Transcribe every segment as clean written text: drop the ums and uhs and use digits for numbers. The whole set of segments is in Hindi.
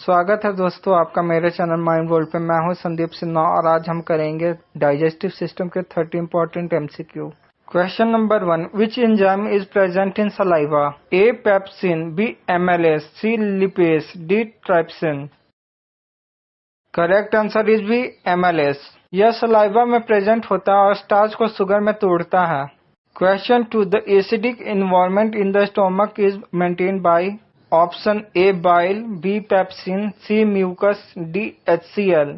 स्वागत है दोस्तों आपका मेरे चैनल माइंड वर्ल्ड पे। मैं हूं संदीप सिन्हा और आज हम करेंगे डाइजेस्टिव सिस्टम के 30 important MCQ. Question number 1, which enzyme is present in saliva? A pepsin, B amylase, C lipase, D trypsin. Correct answer is B amylase. यह सलाइवा में प्रेजेंट होता है और स्टार्च को शुगर में तोड़ता है। Question 2, the acidic environment in the stomach is maintained by option A bile, B pepsin, C mucus, D HCl।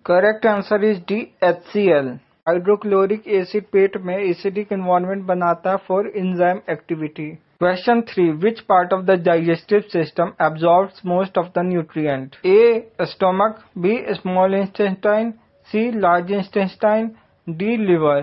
Correct answer is D HCl। Hydrochloric acid पेट में एसिडिक एनवायरनमेंट बनाता है for enzyme activity. Question 3, which part of the digestive system absorbs most of the nutrient? A stomach, B small intestine, C large intestine, D liver.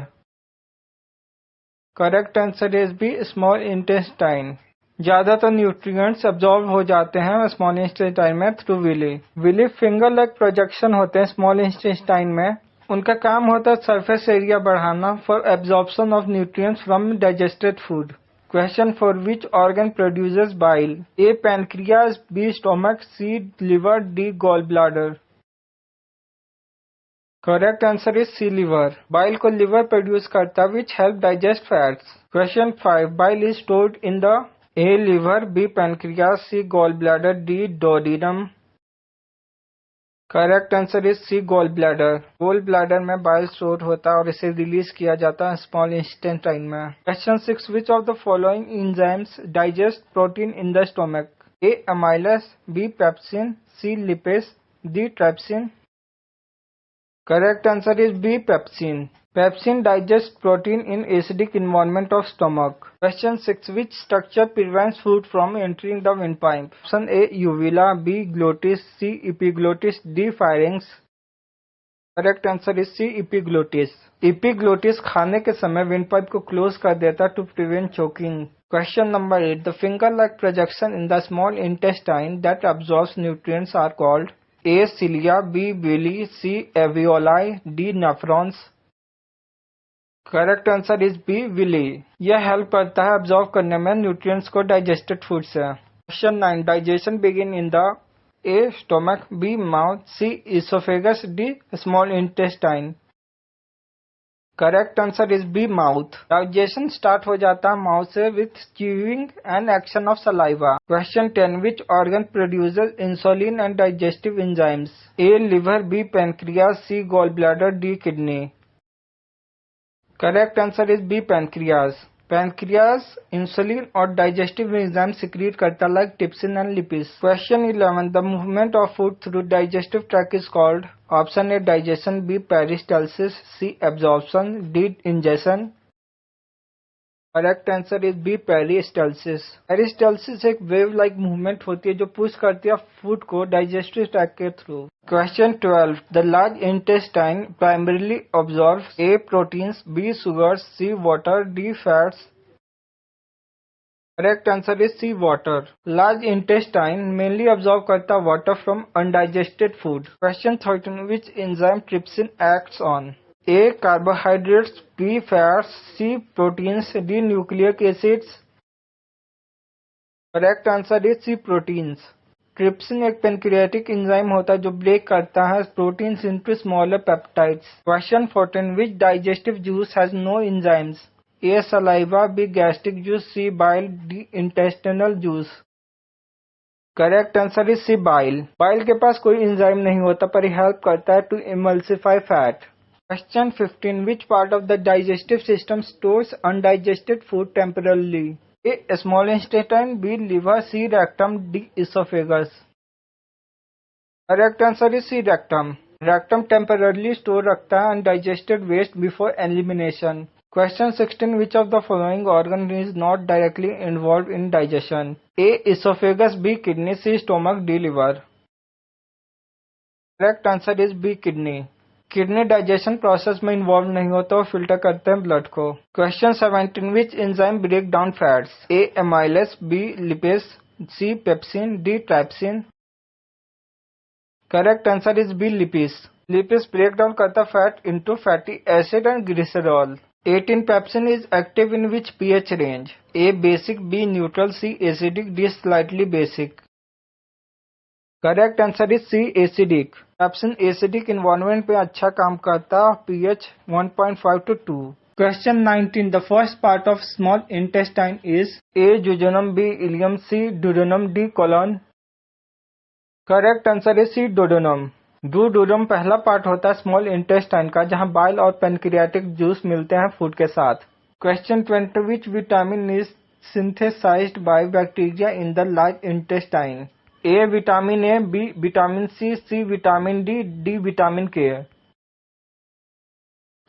Correct answer is B small intestine. ज्यादातर न्यूट्रिएंट्स एब्जॉर्ब हो जाते हैं स्मॉल इंटेस्टाइन में through villi. Villi finger like projection होते हैं स्मॉल इंटेस्टाइन में। उनका काम होता है सरफेस एरिया बढ़ाना for absorption of nutrients from digested food. Question 4, which organ produces bile? A pancreas, B stomach, C liver, D gall bladder. Correct answer is C liver. Bile को लिवर प्रोड्यूस करता है which help digest fats. Question 5, bile is stored in the A liver, B pancreas, C gall bladder, D duodenum. Correct answer is C gall bladder. Gall bladder में बाइल स्टोर होता है और इसे रिलीज किया जाता है स्मॉल इंटेस्टाइन में। Question 6, which of the following enzymes digest protein in the stomach? A amylase, B pepsin, C lipase, D trypsin. Correct answer is B, pepsin. Pepsin digests protein in acidic environment of stomach. Question 6, which structure prevents food from entering the windpipe? Option A, uvula, B, glottis, C, epiglottis, D, pharynx. Correct answer is C, epiglottis. Epiglottis खाने के समय windpipe को close कर देता to prevent choking. Question number 8, the finger-like projection in the small intestine that absorbs nutrients are called? A, cilia, B, villi, C, alveoli, D, nephrons. Correct answer is B, villi. यह हेल्प करता है एब्जॉर्ब करने में न्यूट्रिएंट्स को डाइजेस्टेड फूड से। Question 9, digestion begin in the A stomach, B mouth, C oesophagus, D small intestine. Correct answer is B, mouth. Digestion start हो जाता है माउथ से with chewing and action of saliva. Question 10, which organ produces insulin and digestive enzymes? A liver, B pancreas, C gall bladder, D kidney. Correct answer is B, pancreas. Pancreas insulin और डाइजेस्टिव एंजाइम सिक्रीट करता like trypsin and lipase. Question 11, the movement of food through digestive tract is called? Option A digestion, B peristalsis, C absorption, D ingestion. Correct answer is B, peristalsis. Peristalsis एक वेव लाइक मूवमेंट होती है जो पुश करती है फूड को डाइजेस्टिव ट्रैक्ट के through. Question 12, the large intestine primarily absorbs A proteins, B sugars, C water, D fats. Correct answer is C, water. Large intestine mainly absorb करता water from undigested food. Question 13, which enzyme trypsin acts on? A carbohydrates, B fats, C proteins, D nucleic acids. Correct answer is C, proteins. Trypsin एक पेनक्रियाटिक एंजाइम होता है जो ब्रेक करता है proteins into smaller peptides. Question 14, which digestive juice has no enzymes? A saliva, B gastric juice, C bile, D intestinal juice. Correct answer is C, bile. Bile के पास कोई एंजाइम नहीं होता पर हेल्प करता है to emulsify fat. Question 15, which part of the digestive system stores undigested food temporarily? A small intestine, B liver, C rectum, D oesophagus. Correct answer is C, rectum. Rectum temporarily store रखता है undigested waste before elimination. Question 16, which of the following organ is not directly involved in digestion? A, esophagus, B, kidney, C, stomach, D, liver. Correct answer is B, kidney. Kidney digestion process में इन्वॉल्व नहीं होता और फिल्टर करते हैं ब्लड को। Question 17, which enzyme break down fats? A amylase, B lipase, C pepsin, D trypsin. Correct answer is B, lipase. Lipase break down करता fat into fatty acid and glycerol. 18, pepsin is active in which pH range? A, basic, B, neutral, C, acidic, D, slightly basic. Correct answer is C, acidic. Pepsin acidic environment पे अच्छा काम करता है, pH 1.5 to 2। Question 19, the first part of small intestine is A jejunum, B ileum, C duodenum, D colon. Correct answer is C, duodenum. Duodenum पहला पार्ट होता है स्मॉल इंटेस्टाइन का, जहां बाइल और पेनक्रियाटिक जूस मिलते हैं फूड के साथ। Question 20, which vitamin is synthesized by bacteria in the large intestine. A vitamin A, B vitamin C, C vitamin D, D vitamin K.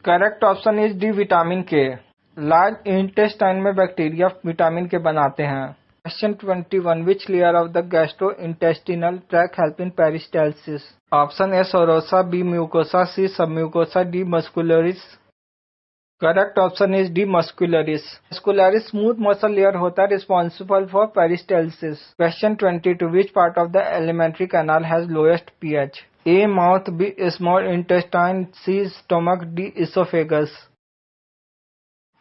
Correct option is D, vitamin K. Large intestine में बैक्टीरिया विटामिन के बनाते हैं। Question 21, which layer of the gastrointestinal tract help in peristalsis. Option A serosa, B mucosa, C submucosa, D muscularis. Correct option is D, muscularis. Muscularis smooth muscle layer होता है responsible for peristalsis. Question 22, which part of the alimentary canal has lowest pH. A mouth, B small intestine, C stomach, D oesophagus.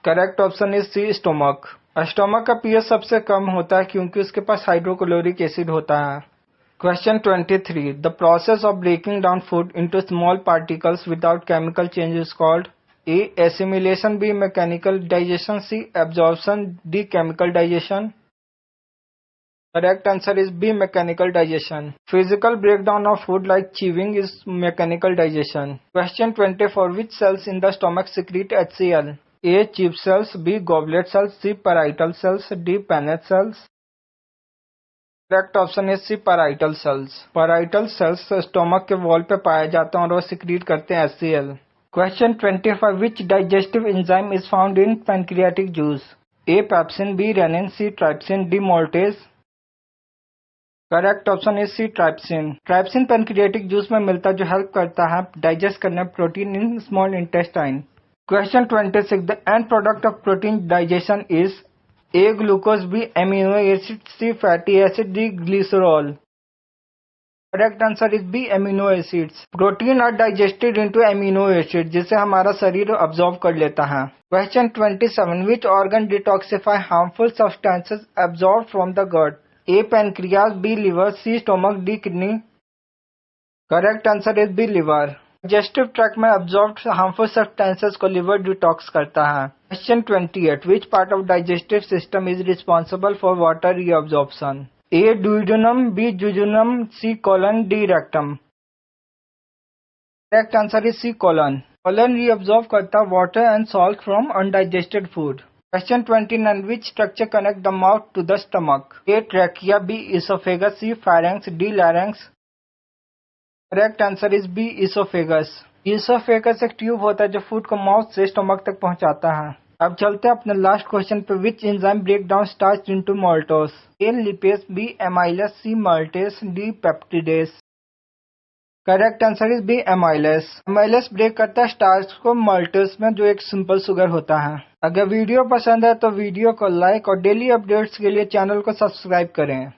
Correct option is C, stomach. Stomach का पीएच सबसे कम होता है क्योंकि उसके पास हाइड्रोक्लोरिक एसिड होता है। Question 23, the process of breaking down food into small particles without chemical change is called. A assimilation, B mechanical digestion, C absorption, D chemical digestion. Correct answer is B, mechanical digestion. Physical breakdown of food like chewing is mechanical digestion. Question 24, which cells in the stomach secrete HCl। A chief cells, B goblet cells, C parietal cells, D पेनेट cells. Correct option is C, parietal sales. Parietal cells stomach के वॉल पे पाए जाते हैं और वो सिक्रीट करते हैं HCl। Question 25, which digestive enzyme is found in pancreatic juice. A pepsin, B renin, C trypsin, D maltase. Correct option is C, trypsin. Trypsin pancreatic juice में मिलता है जो हेल्प करता है डाइजेस्ट करने protein in small intestine. Question 26, the end product of protein digestion is A glucose, B amino acid, C fatty acid, D glycerol. Correct answer is B, amino acids. Protein are digested into amino acid, जिसे हमारा शरीर अब्सॉर्ब कर लेता है। Question 27, which organ detoxify harmful substances absorb from the gut. A pancreas, B liver, C stomach, D kidney. Correct answer is B, liver. Digestive tract में एब्सॉर्ब हार्मफुल सब्सटेंसेस को लिवर डिटॉक्स करता है। Question 28, which part of digestive system is responsible for water reabsorption. A duodenum, B jejunum, C colon, D rectum. Correct answer is C, colon. Colon reabsorb करता water and salt from undigested food. Question 29, which structure connect the mouth to the stomach. A trachea, B oesophagus, C pharynx, D larynx. Correct answer is B, oesophagus. Oesophagus एक ट्यूब होता है जो फूड को माउथ से स्टमक तक पहुंचाता है। अब चलते हैं अपने लास्ट क्वेश्चन पे, which enzyme break down starch into maltose. A lipase, B amylase, C maltase, D peptidase. Correct answer is B, amylase. Amylase break करता है स्टार्च को माल्टोस में, जो एक सिंपल शुगर होता है। अगर वीडियो पसंद है तो वीडियो को लाइक और डेली अपडेट्स के लिए चैनल को सब्सक्राइब करें।